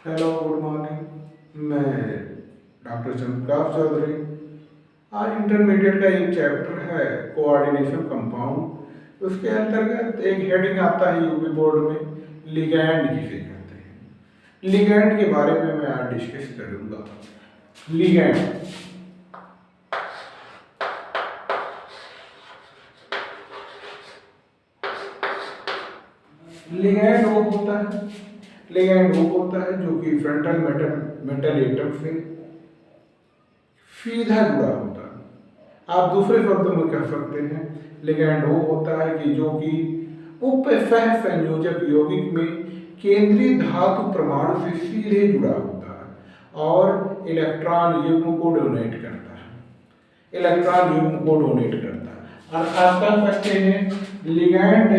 Hello, good morning. मैं doctor Chandrakant Chaudhary. आज intermediate का एक चैप्टर है कोऑर्डिनेशन कंपाउंड। उसके अंतर्गत एक हेडिंग आता है यूपी बोर्ड में, लिगैंड किसे कहते हैं। लिगैंड के बारे में मैं आज डिस्कस करूंगा। लिगैंड लिगैंड वो होता है लिगैंड वो होता है जो कि फ्रंटल मेटल एटम से सीधा जुड़ा होता है। आप दूसरे शब्दों में कह सकते हैं लिगैंड वो होता है कि जो कि उपसह संयोजक यौगिक में केंद्रीय धातु परमाणु से सीधे जुड़ा होता है और इलेक्ट्रॉन युग्म को डोनेट करता है। अर्थात कह सकते हैं ligand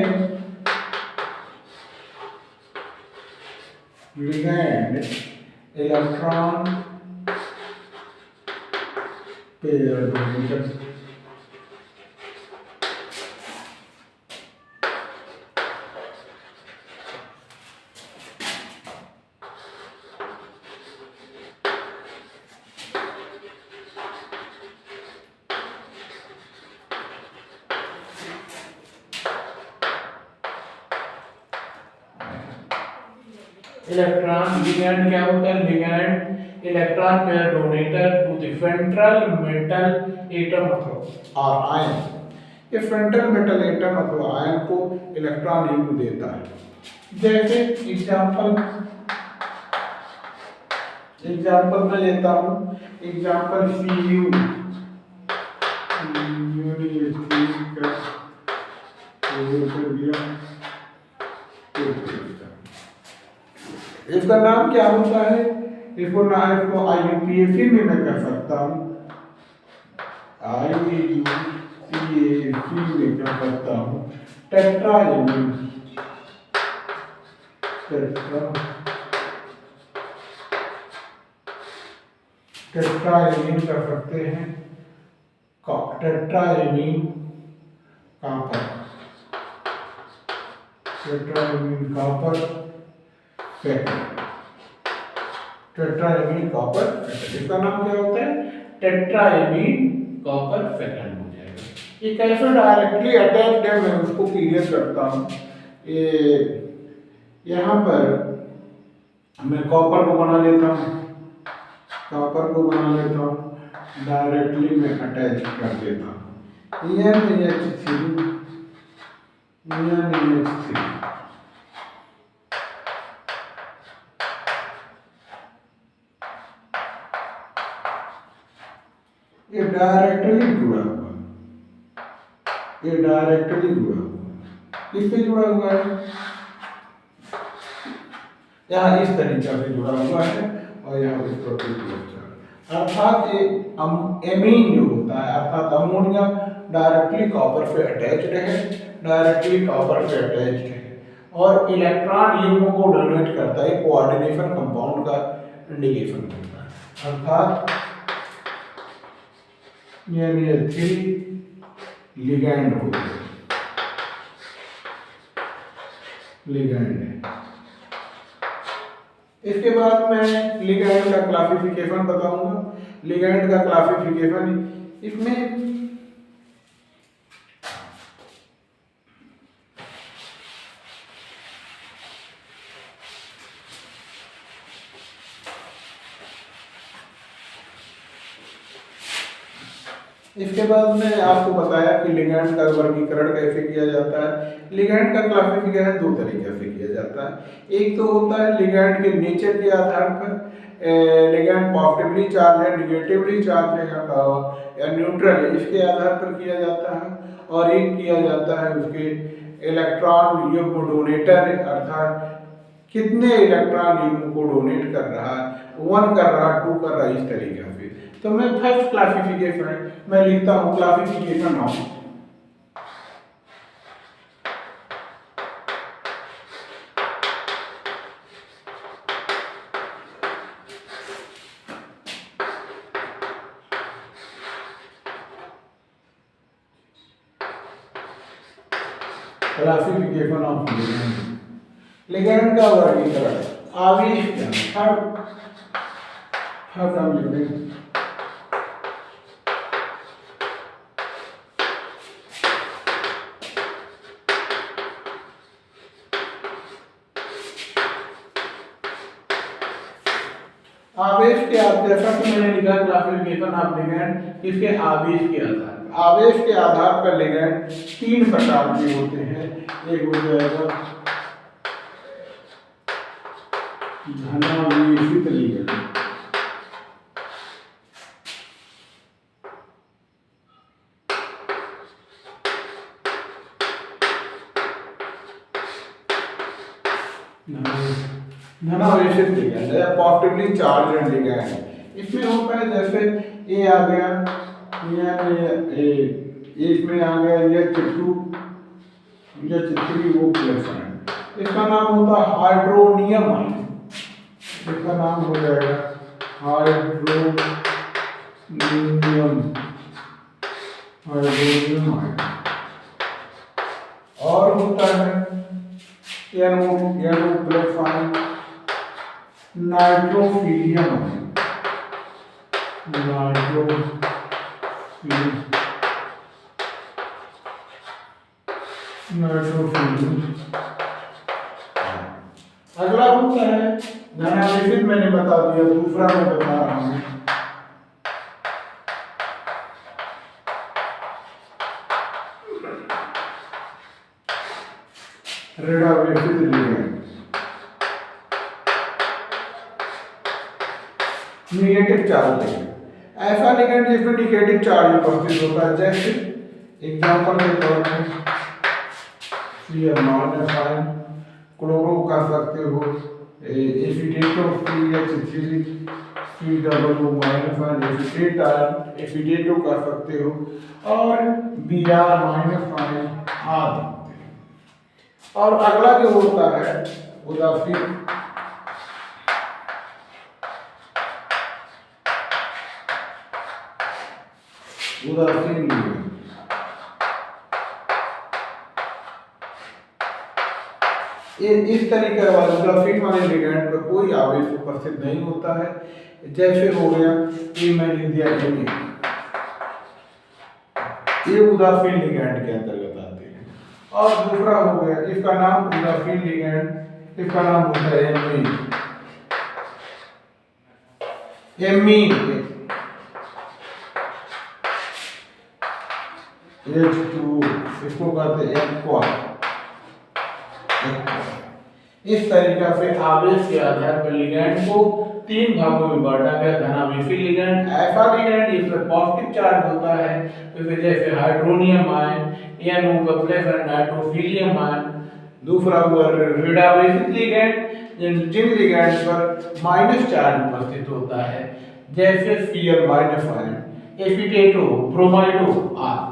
electron pair donator. Electron ligand क्या होता है? Ligand electron pair donator to the frontal metal atom और आयन। ये फ्रंटल मेटल एटम अथवा आयन को इलेक्ट्रॉन युग्म देता है। जैसे एग्जाम्पल मैं लेता हूँ। एग्जाम्पल Cu इसका नाम क्या होता है? इसको IUPAC में मैं कह सकता हूँ। IUPAC में कह सकता हूँ टेट्राएमीन टेट्राएमीन कर सकते हैं। टेट्राएमीन कॉपर टेट्राएमीन कॉपर इसका नाम क्या होता है? टेट्राएमीन कॉपर फेकंड हो जाएगा। ये कैसे डायरेक्टली अटैच्ड है मैं उसको क्लियर करता हूँ। ये यहाँ पर मैं कॉपर को बना लेता हूँ डायरेक्टली मैं अटैच कर देता हूँ। NH3 ये डायरेक्टली जुड़ा हुआ किससे जुड़ा हुआ है? यहाँ इस तरीके से जुड़ा हुआ है और यहाँ इस अर्थात ये एमीन जो होता है अर्थात अमोनिया डायरेक्टली कॉपर से अटैच्ड है और इलेक्ट्रॉन युग्म को डोनेट करता है। कोऑर्डिनेशन कंपाउंड का इंडिकेशन करता है। अर्थात ये 3 लिगैंड हो गए। इसके बाद मैं लिगैंड का क्लासिफिकेशन बताऊंगा। लिगैंड का क्लासिफिकेशन इसमें इसके बाद मैं आपको बताया कि लिगैंड का वर्गीकरण कैसे किया जाता है। लिगैंड का क्लासिफिकेशन 2 तरीके से किया जाता है। एक तो होता है लिगैंड के नेचर के आधार पर, लिगैंड पॉजिटिवली चार्ज है, निगेटिवली चार्ज है या न्यूट्रल है, इसके आधार पर किया जाता है। और एक किया जाता है उसके इलेक्ट्रॉन युग्म डोनेटर अर्थात कितने इलेक्ट्रॉन युग्म को डोनेट कर रहा है, 1 कर रहा है, 2 कर रहा है, इस तरीके से। तो मैं फर्स्ट क्लासिफिकेशन मैं लिखता हूँ क्लासिफिकेशन ऑफ लिगैंड का वर्गीकरण। आवेश क्या थर्ड थर्ड टर्म लिख देंगे। आवेश के जैसा कि मैंने लिखा क्लासिफिकेशन ऑफ लिगैंड इसके आवेश के आधार पर लिगैंड तीन प्रकार के होते हैं। एक हो जाएगा धनावेशित लिगैंड, धनावेशित लिगैंड या पॉजिटिवली चार्ज्ड लिगैंड। इसमें होता है जैसे ये आ गया इसमें आ गया H2 H3 वो प्लस है, इसका नाम होता है हाइड्रोनियम आयन, इसका नाम हो जाएगा हाइड्रोनियम आयन। और होता है NO प्लस आयन नाइट्रोफिलियम आयन, अगला होता है धनावेशित, मैंने बता दिया, दूसरा मैं बता रहा हूं ऋणावेशित लिगैंड, निगेटिव चार्ज लिगैंड। ऐसा लिगैंड जिसमें निगेटिव चार्ज उपस्थित होता है, जैसे एग्जांपल के तौर पर CH- आयन, क्लोरो कर सकते हो, एसिटेटो CH3 COO- आयन, एसिटेटो कर सकते हो, और Br- आयन आदि। और अगला जो होता है उदासीन लिगैंड। इस तरीके वाले उदासीन वाले लिगैंड पर कोई आवेश उपस्थित नहीं होता है। जैसे हो गया ये मैं लिख दिया ये उदासीन लिगैंड के अंतर्गत आते हैं। और दूसरा हो गया इसका नाम उदासीन लिगैंड, इसका नाम होता है एमीन H2, इसको कहते हैं एक्वा। इस तरीके से आवेश के आधार पर लिगैंड को तीन भागों में बांटा गया। धनावेशी लिगैंड ऐसा लिगैंड जिसमें पॉजिटिव चार्ज होता है, जैसे हाइड्रोनियम आयन, NO प्लस और नाइट्रोफिलियम आयन। दूसरा हुआ ऋणावेशित लिगैंड जिन लिगैंड पर माइनस चार्ज उपस्थित होता है, जैसे Cl- आयन, एसिटेटो, ब्रोमाइडो आदि।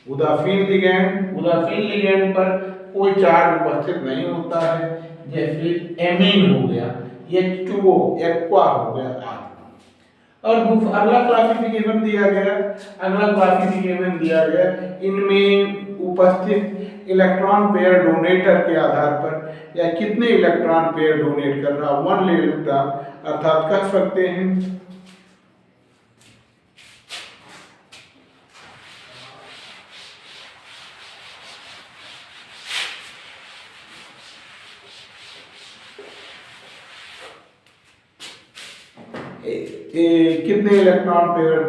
उदासीन लिगैंड पर कोई चार्ज उपस्थित नहीं होता है, जैसे एमीन हो गया, H2O एक्वा हो गया आदि। और अगला क्लासिफिकेशन दिया गया इनमें उपस्थित इलेक्ट्रॉन पेयर डोनेटर के आधार पर, या कितने इलेक्ट्रॉन पेयर डोनेट कर रहा, 1 इलेक्ट्रॉन, अर्थात कह सकते हैं कितने इलेक्ट्रॉन पेयर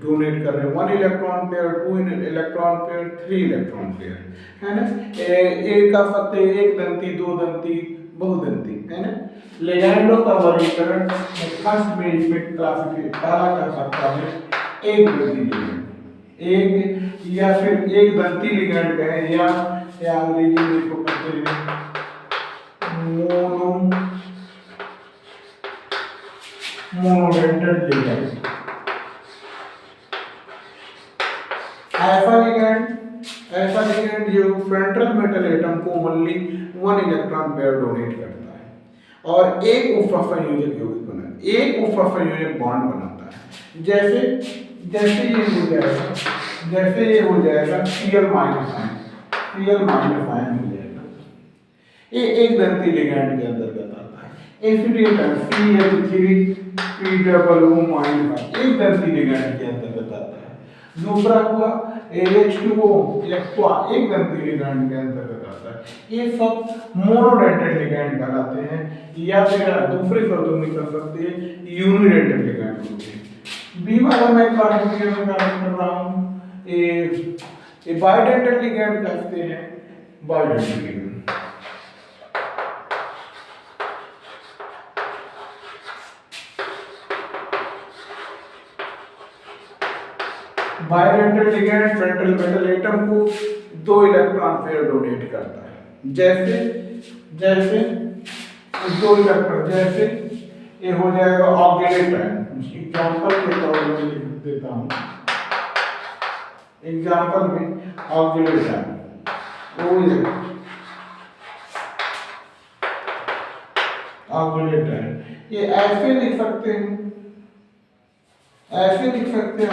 डोनेट कर रहे हैं, 1 electron pair, 2 electron pair, 3 electron pair, है ना। एक कह सकते हैं एक दंती, दो दंती, बहुदंती, है ना। लिगैंडों का वर्गीकरण फर्स्ट में इसमें क्लासिफिकेशन पहला कर सकता है एक दंती लिगैंड, एक या फिर एक दंती लिगैंड कहें, या अंग्रेजी में इसको कहते हैं मोनोडेंटेड लिगैंड। ऐसा लिगैंड जो फ्रंटल मेटल एटम को ओनली 1 इलेक्ट्रॉन पेयर डोनेट करता है और एक उपसंयोजक यौगिक बनाता है, एक उपसंयोजक बॉन्ड बनाता है। जैसे ये हो जाएगा Cl- आयन हो जाएगा। ये एक दंती लिगैंड के अंतर्गत आता है। एफिडेट CH3 POO-5 एक दंती लिगैंड के अंतर्गत आता है। दूसरा हुआ H2O एक्वा एक दंती लिगैंड के अंतर्गत आता है। ये सब मोनोडेंटेड लिगैंड कहलाते हैं या फिर दूसरे शब्दों में कह सकते हैं यूनिडेंटेड लिगैंड होते हैं। बी वाला मैं क्लासिफिकेशन कर रहा हूँ, ये बाइडेंटेड लिगैंड कहते हैं, bidentate ligand. Bidentate ligand frontal metal atom को 2 इलेक्ट्रॉन पेयर डोनेट करता है। जैसे 2 इलेक्ट्रॉन, जैसे ये हो जाएगा ऑक्सीडेट आयन। एग्जांपल के तौर पर लिख देता हूँ, एग्जांपल में ऑक्सीडेट आयन ऑक्सीडेट आयन, ये ऐसे लिख सकते हैं, ऐसे लिख सकते हैं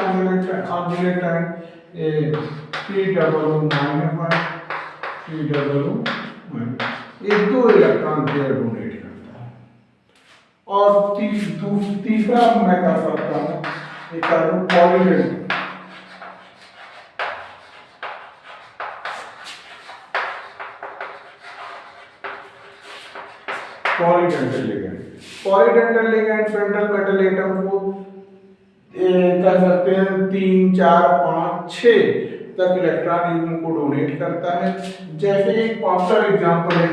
ऑक्सीडेट आयन ये 2 इलेक्ट्रॉन पेयर डोनेट करता है। और तीसरा मैं कर सकता हूँ, ये कर दूं polydentate ligand. Polydental ligand frontal metal atom को कह सकते हैं 3, 4, 5, 6 तक इलेक्ट्रॉन युग्म को डोनेट करता है। जैसे एक पॉपुलर एग्जांपल है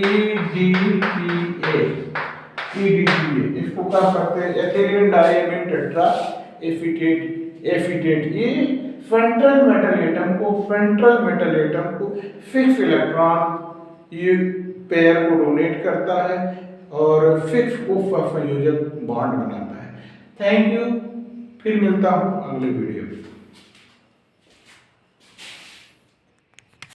EDTA, इसको कह सकते हैं एथिलीन डाइमीन टेट्रा एसीटेट। ये फ्रंटल मेटल एटम को 6 इलेक्ट्रॉन पेयर को डोनेट करता है और 6 उप संयोजक बॉन्ड बनाता है। थैंक यू, फिर मिलता हूँ अगले वीडियो में।